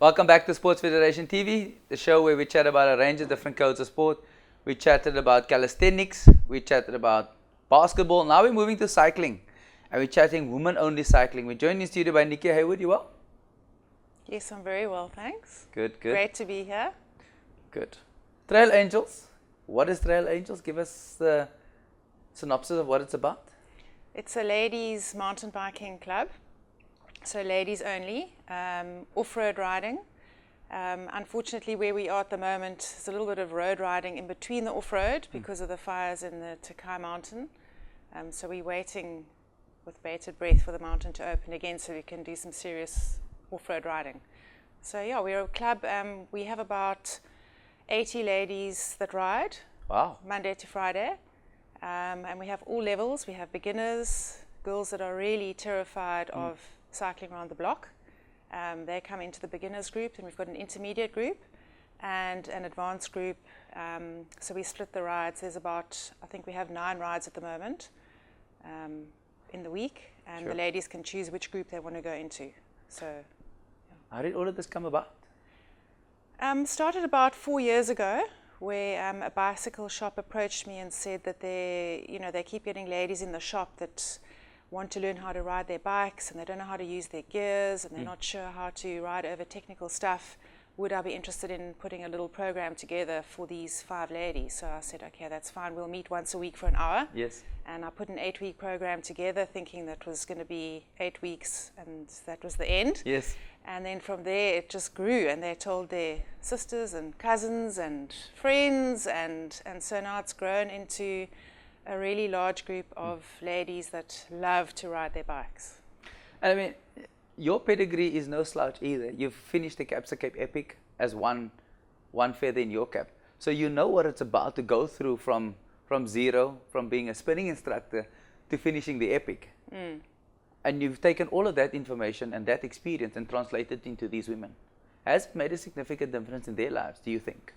Welcome back to Sports Federation TV, the show where we chat about a range of different codes of sport. We chatted about calisthenics, we chatted about basketball. Now we're moving to cycling, and we're chatting women-only cycling. We're joined in studio by Nikki Hayward. You well? Yes, I'm very well, thanks. Good, good. Great to be here. Good. Trail Angels. What is Trail Angels? Give us the synopsis of what it's about. It's a ladies' mountain biking club. So ladies only, off-road riding. Unfortunately, where we are at the moment, there's a little bit of road riding in between the off-road because of the fires in the Takai mountain. So we're waiting with bated breath for the mountain to open again so we can do some serious off-road riding. So yeah, we're a club. We have about 80 ladies that ride. Wow. Monday to Friday. And we have all levels. We have beginners, girls that are really terrified of cycling around the block. They come into the beginners group, and we've got an intermediate group and an advanced group. So we split the rides. There's about, I think we have 9 rides at the moment in the week, and Sure. the ladies can choose which group they want to go into. So, How did all of this come about? started about 4 years ago, where a bicycle shop approached me and said that they keep getting ladies in the shop that want to learn how to ride their bikes, and they don't know how to use their gears, and they're not sure how to ride over technical stuff. Would I be interested in putting a little program together for these 5 ladies? So I said, okay, that's fine. We'll meet once a week for an hour. Yes. And I put an 8-week program together, thinking that was going to be 8 weeks, and that was the end. Yes. And then from there, it just grew, and they told their sisters and cousins and friends, and so now it's grown into a really large group of ladies that love to ride their bikes. And I mean, your pedigree is no slouch either. You've finished the Capsa Cape Epic as one feather in your cap. So you know what it's about to go through from zero, from being a spinning instructor to finishing the Epic. And you've taken all of that information and that experience and translated it into these women. Has it made a significant difference in their lives, do you think?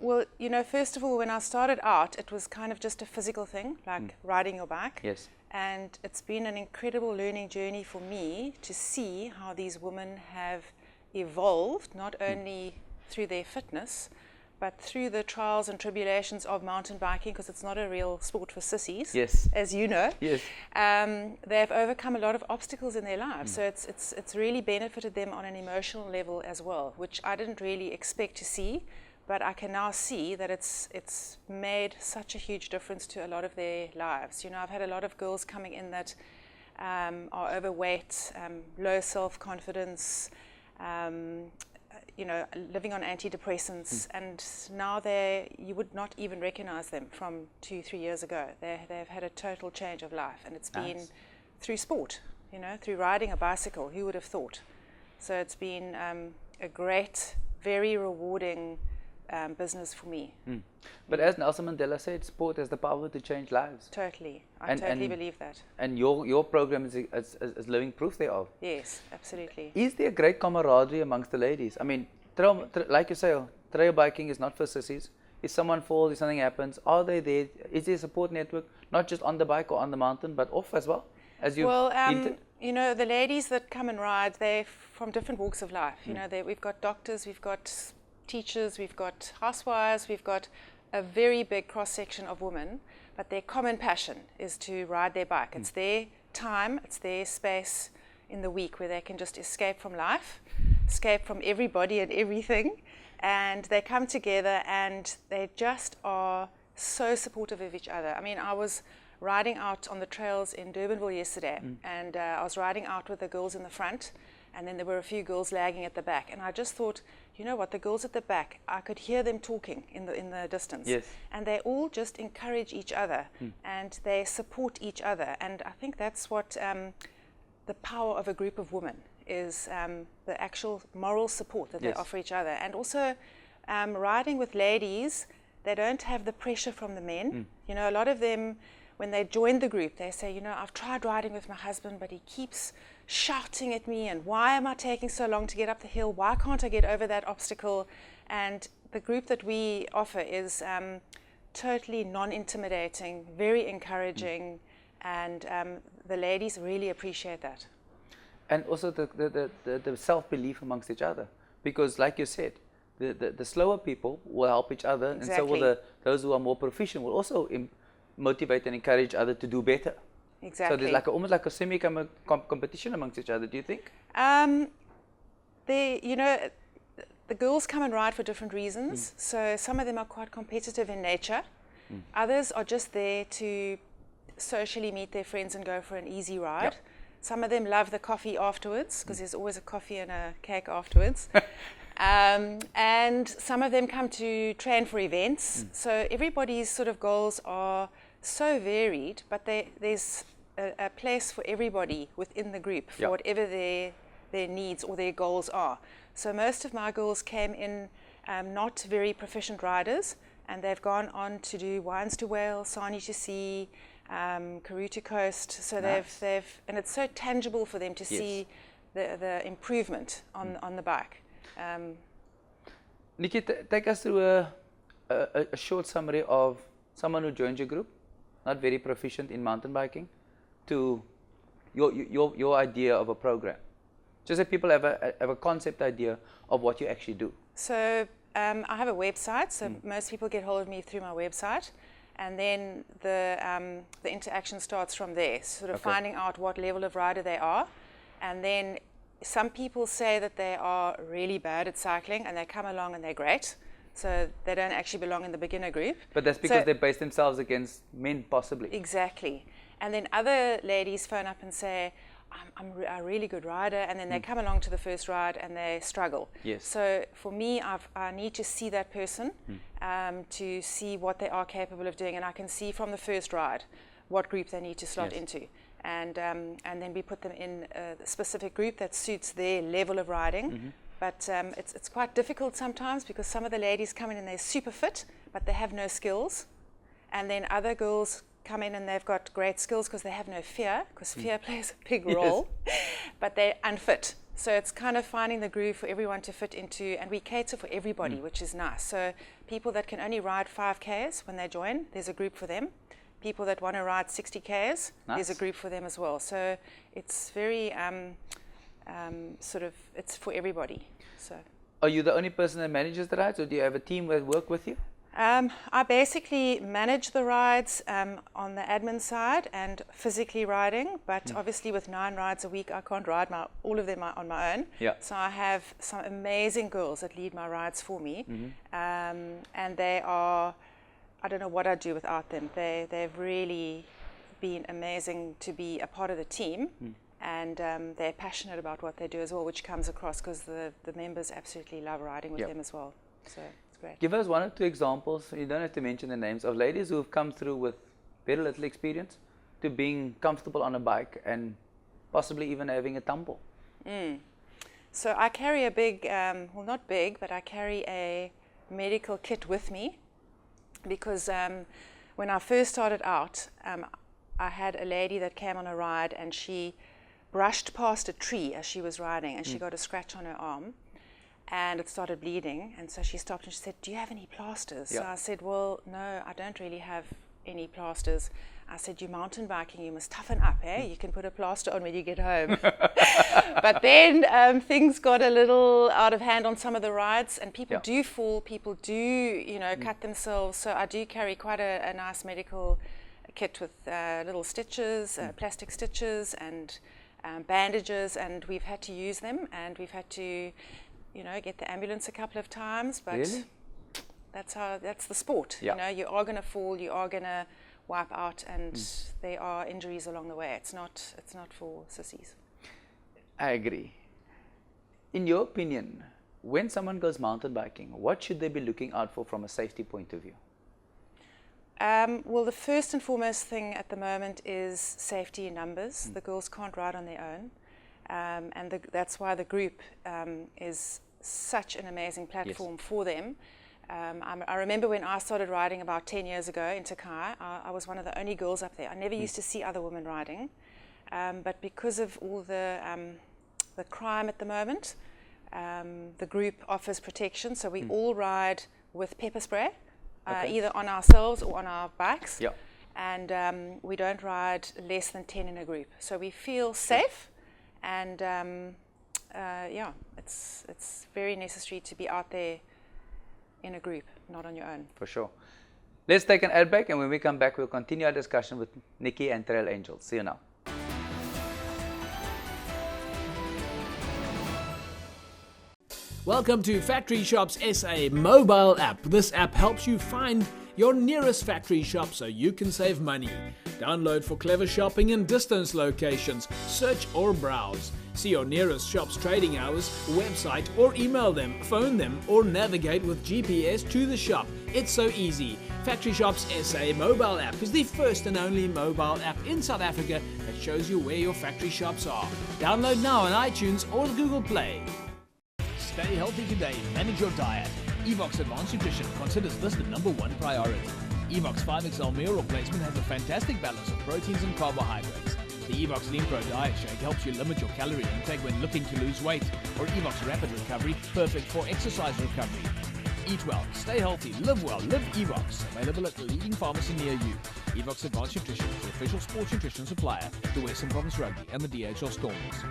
Well, first of all, when I started out, it was kind of just a physical thing, like riding your bike. Yes. And it's been an incredible learning journey for me to see how these women have evolved, not only through their fitness, but through the trials and tribulations of mountain biking, because it's not a real sport for sissies, Yes. as you know. Yes. They've overcome a lot of obstacles in their lives, so it's really benefited them on an emotional level as well, which I didn't really expect to see. But I can now see that it's made such a huge difference to a lot of their lives. I've had a lot of girls coming in that are overweight, low self-confidence, living on antidepressants, and now you would not even recognize them from 2-3 years ago. They've had a total change of life, and it's been through sport, through riding a bicycle. Who would have thought? So it's been a great, very rewarding business for me. But as Nelson Mandela said, sport has the power to change lives. Totally. I totally believe that. And your program is living proof thereof. Yes, absolutely. Is there great camaraderie amongst the ladies? I mean, like you say, trail biking is not for sissies. If someone falls, if something happens, are they there? Is there a support network, not just on the bike or on the mountain, but off as well? The ladies that come and ride, they're from different walks of life. We've got doctors, we've got teachers, we've got housewives, we've got a very big cross-section of women, but their common passion is to ride their bike. It's their time, it's their space in the week where they can just escape from life, escape from everybody and everything, and they come together and they just are so supportive of each other. I mean, I was riding out on the trails in Durbanville yesterday, and I was riding out with the girls in the front, and then there were a few girls lagging at the back, and I just thought, you know what, the girls at the back, I could hear them talking in the distance. Yes. And they all just encourage each other, and they support each other, and I think that's what the power of a group of women is, the actual moral support that they offer each other. And also riding with ladies, they don't have the pressure from the men. A lot of them, when they join the group, they say, I've tried riding with my husband, but he keeps shouting at me, and why am I taking so long to get up the hill? Why can't I get over that obstacle? And the group that we offer is totally non-intimidating, very encouraging, and the ladies really appreciate that. And also the self-belief amongst each other. Because like you said, the slower people will help each other, and so will those who are more proficient will also motivate and encourage others to do better. Exactly. So there's like almost like a semi-competition amongst each other, do you think? You know, the girls come and ride for different reasons. So some of them are quite competitive in nature. Others are just there to socially meet their friends and go for an easy ride. Yep. Some of them love the coffee afterwards, because there's always a coffee and a cake afterwards. And some of them come to train for events. So everybody's sort of goals are so varied, but there's a place for everybody within the group for whatever their needs or their goals are. So most of my girls came in not very proficient riders, and they've gone on to do Wines to Wales, Sani to Sea, Karoo to Coast. So they've and it's so tangible for them to see the improvement on the bike. Nikki, take us through a short summary of someone who joined your group, not very proficient in mountain biking, to your idea of a program. Just so people have a concept idea of what you actually do. So I have a website, so most people get hold of me through my website, and then the interaction starts from there, sort of finding out what level of rider they are. And then some people say that they are really bad at cycling and they come along and they're great, so they don't actually belong in the beginner group. But that's because they base themselves against men, possibly. Exactly. And then other ladies phone up and say, I'm a really good rider, and then they come along to the first ride and they struggle. Yes. So for me, I need to see that person to see what they are capable of doing, and I can see from the first ride what group they need to slot into. And then we put them in a specific group that suits their level of riding. But it's quite difficult sometimes, because some of the ladies come in and they're super fit, but they have no skills. And then other girls come in and they've got great skills because they have no fear, because fear plays a big role, but they're unfit. So it's kind of finding the groove for everyone to fit into, and we cater for everybody, which is nice. So people that can only ride 5Ks when they join, there's a group for them. People that want to ride 60Ks, there's a group for them as well. So it's very sort of, it's for everybody. So, are you the only person that manages the rides, or do you have a team that work with you? I basically manage the rides on the admin side and physically riding, but obviously with 9 rides a week, I can't ride all of them on my own. So I have some amazing girls that lead my rides for me, and they are, I don't know what I'd do without them. They've really been amazing to be a part of the team, and they're passionate about what they do as well, which comes across because the members absolutely love riding with them as well. So it's great. Give us 1 or 2 examples, you don't have to mention the names, of ladies who have come through with very little experience to being comfortable on a bike and possibly even having a tumble. So I carry a big, well not big, but I carry a medical kit with me, because when I first started out, I had a lady that came on a ride and she brushed past a tree as she was riding, and she got a scratch on her arm and it started bleeding, and so she stopped and she said, do you have any plasters? So I said, well, no, I don't really have any plasters. I said, you're mountain biking, you must toughen up, eh? You can put a plaster on when you get home. But then things got a little out of hand on some of the rides, and people do fall, people do, cut themselves. So I do carry quite a nice medical kit with little stitches, plastic stitches, and bandages, and we've had to use them, and we've had to, get the ambulance a couple of times. But really? That's the sport. You are going to fall, you are going to wipe out, and there are injuries along the way. It's not for sissies. I agree. In your opinion, when someone goes mountain biking, what should they be looking out for from a safety point of view? Well, the first and foremost thing at the moment is safety in numbers. The girls can't ride on their own, and that's why the group is such an amazing platform for them. I remember when I started riding about 10 years ago in Takai, I was one of the only girls up there. I never used to see other women riding, but because of all the crime at the moment, the group offers protection, so we all ride with pepper spray, either on ourselves or on our bikes, and we don't ride less than 10 in a group. So we feel safe, And yeah, it's very necessary to be out there in a group, not on your own. For sure. Let's take an ad break, and when we come back, we'll continue our discussion with Nikki and Trail Angels. See you now. Welcome to Factory Shops SA mobile app. This app helps you find your nearest factory shop so you can save money. Download for clever shopping in distance locations. Search or browse. See your nearest shop's trading hours, website, or email them, phone them, or navigate with GPS to the shop. It's so easy. Factory Shops SA mobile app is the first and only mobile app in South Africa that shows you where your factory shops are. Download now on iTunes or Google Play. Stay healthy today, manage your diet. Evox Advanced Nutrition considers this the #1 priority. Evox 5XL meal replacement has a fantastic balance of proteins and carbohydrates. The Evox Lean Pro Diet Shake helps you limit your calorie intake when looking to lose weight. Or Evox Rapid Recovery, perfect for exercise recovery. Eat well, stay healthy, live well, live Evox. Available at the leading pharmacy near you. Evox Advanced Nutrition is the official sports nutrition supplier to Western Province Rugby and the DHL Stormers.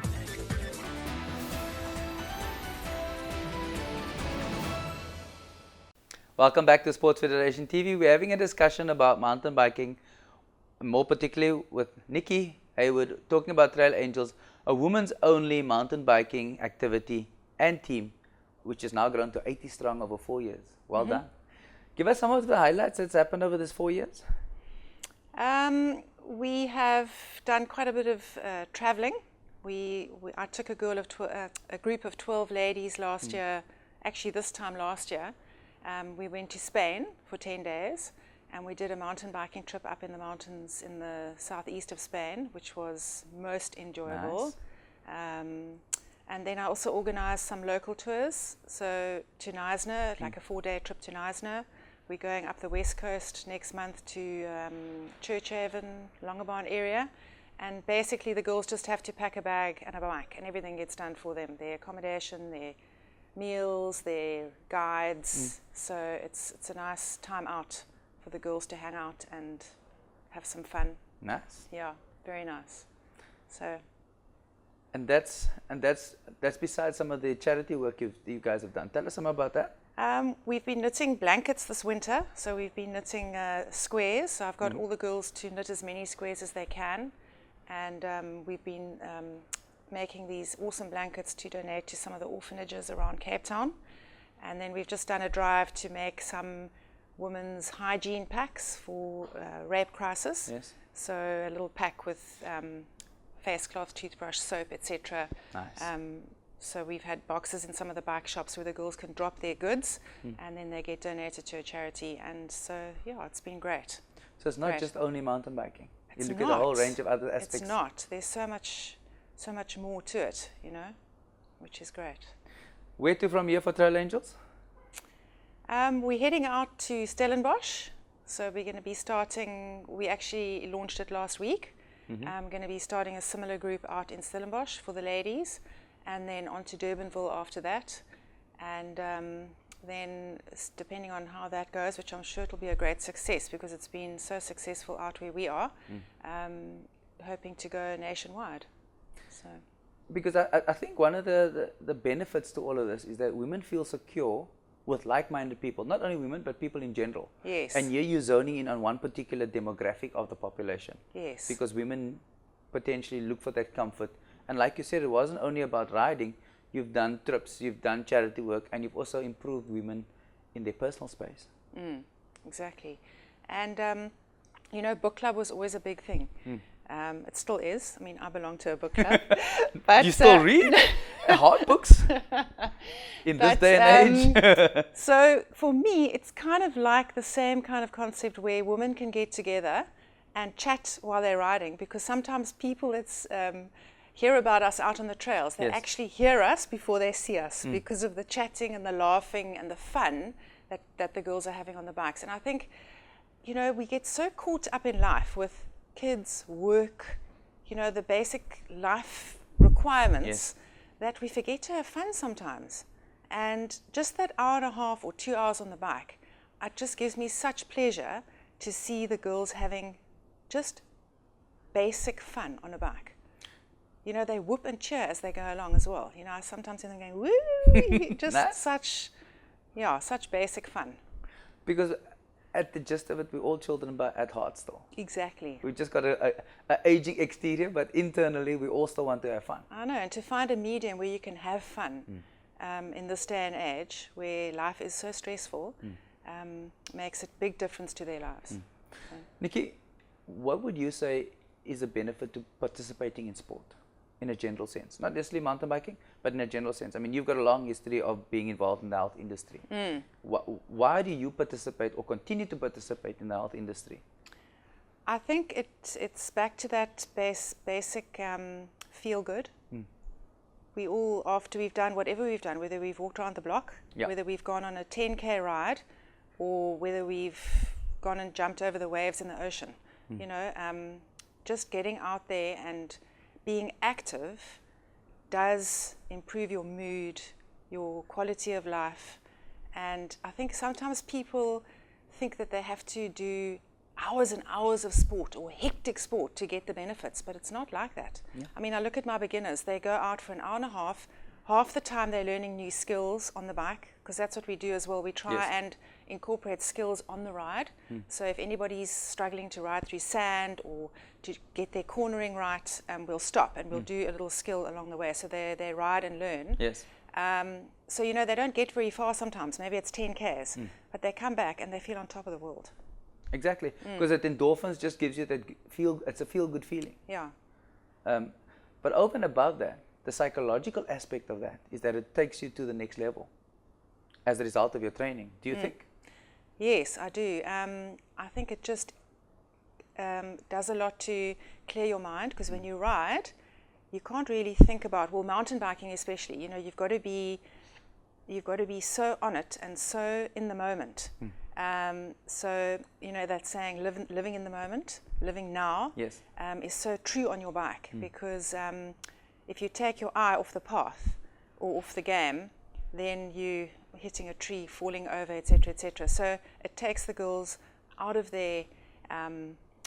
Welcome back to Sports Federation TV. We're having a discussion about mountain biking, more particularly with Nikki Hayward, talking about Trail Angels, a women's only mountain biking activity and team, which has now grown to 80 strong over 4 years. Well done. Give us some of the highlights that's happened over this 4 years. We have done quite a bit of traveling. I took a group of 12 ladies last year, actually this time last year. We went to Spain for 10 days, and we did a mountain biking trip up in the mountains in the southeast of Spain, which was most enjoyable. Nice. And then I also organized some local tours. So to Knysna, like a 4-day trip to Knysna. We're going up the west coast next month to Churchhaven, Longabon area. And basically the girls just have to pack a bag and a bike, and everything gets done for them. Their accommodation, their meals, their guides. So it's a nice time out for the girls to hang out and have some fun. Nice. Yeah, very nice. So. And that's besides some of the charity work you guys have done. Tell us some about that. We've been knitting blankets this winter. So we've been knitting squares. So I've got all the girls to knit as many squares as they can. And we've been making these awesome blankets to donate to some of the orphanages around Cape Town. And then we've just done a drive to make some women's hygiene packs for rape crisis. Yes. So a little pack with face cloth, toothbrush, soap, etc. Nice. So we've had boxes in some of the bike shops where the girls can drop their goods and then they get donated to a charity. And so, yeah, it's been great. So it's not just only mountain biking. It's you look not. at a whole range of other aspects. It's not. There's so much more to it, you know, which is great. Where to from here for Trail Angels? We're heading out to Stellenbosch. So we're going to be starting, we actually launched it last week. I'm going to be starting a similar group out in Stellenbosch for the ladies, and then on to Durbanville after that. And then depending on how that goes, which I'm sure it'll be a great success because it's been so successful out where we are, hoping to go nationwide. So. Because I think one of the benefits to all of this is that women feel secure with like-minded people, not only women, but people in general. Yes. And here you're zoning in on one particular demographic of the population. Yes. Because women potentially look for that comfort. And like you said, it wasn't only about riding. You've done trips, you've done charity work, and you've also improved women in their personal space. Exactly. And, you know, book club was always a big thing. It still is. I mean, I belong to a book club. But you still read hard books in this day and age? So for me, it's kind of like the same kind of concept where women can get together and chat while they're riding, because sometimes people hear about us out on the trails. They actually hear us before they see us because of the chatting and the laughing and the fun that the girls are having on the bikes. And I think, you know, we get so caught up in life with kids, work, you know, the basic life requirements that we forget to have fun sometimes. And just that hour and a half or 2 hours on the bike, it just gives me such pleasure to see the girls having just basic fun on a bike. you know, they whoop and cheer as they go along as well. You know, I sometimes hear them going, woo, just Nah. such basic fun. Because at the gist of it, we're all children at heart still. Exactly. We've just got a aging exterior, but internally we all still want to have fun. I know, and to find a medium where you can have fun in this day and age where life is so stressful makes a big difference to their lives. So. Nikki, what would you say is a benefit to participating in sport in a general sense? Not necessarily mountain biking, but in a general sense. I mean, you've got a long history of being involved in the health industry. Why do you participate or continue to participate in the health industry? I think it's back to that basic feel good. We all, after we've done whatever we've done, whether we've walked around the block, whether we've gone on a 10K ride, or whether we've gone and jumped over the waves in the ocean, you know, just getting out there and being active does improve your mood, your quality of life. And I think sometimes people think that they have to do hours and hours of sport or hectic sport to get the benefits, but it's not like that. I mean, I look at my beginners, they go out for an hour and a half the time they're learning new skills on the bike, because that's what we do as well. We try and incorporate skills on the ride. So if anybody's struggling to ride through sand or to get their cornering right, we'll stop and we'll do a little skill along the way. So they ride and learn. Yes. So, you know, they don't get very far sometimes. Maybe it's 10Ks, but they come back and they feel on top of the world. Exactly, because that endorphins just gives you that it's a feel-good feeling. Yeah. But over and above that, the psychological aspect of that is that it takes you to the next level as a result of your training. Do you think? Yes, I do. I think it just does a lot to clear your mind, because when you ride, you can't really think about, well, mountain biking especially, you know, you've got to be so on it and so in the moment. So, you know, that saying, living in the moment, living now, Yes. is so true on your bike, because if you take your eye off the path or off the game, then you hitting a tree, falling over, etc., etc. So it takes the girls out of their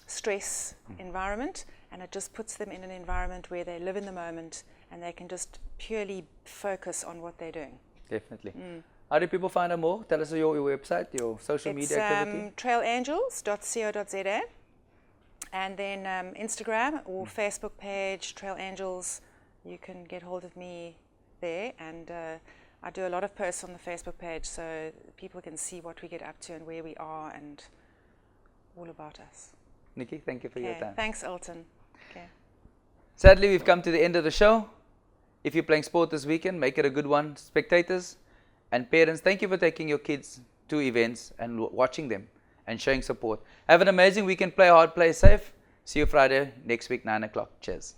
stress environment, and it just puts them in an environment where they live in the moment and they can just purely focus on what they're doing. Definitely. How do people find out more? Tell us your website, your social media activity. It's trailangels.co.za, and then Instagram or Facebook page, Trail Angels. You can get hold of me there, and I do a lot of posts on the Facebook page so people can see what we get up to and where we are and all about us. Nikki, thank you for your time. Thanks, Elton. Okay. Sadly, we've come to the end of the show. If you're playing sport this weekend, make it a good one. Spectators and parents, thank you for taking your kids to events and watching them and showing support. Have an amazing weekend. Play hard, play safe. See you Friday next week, 9 o'clock. Cheers.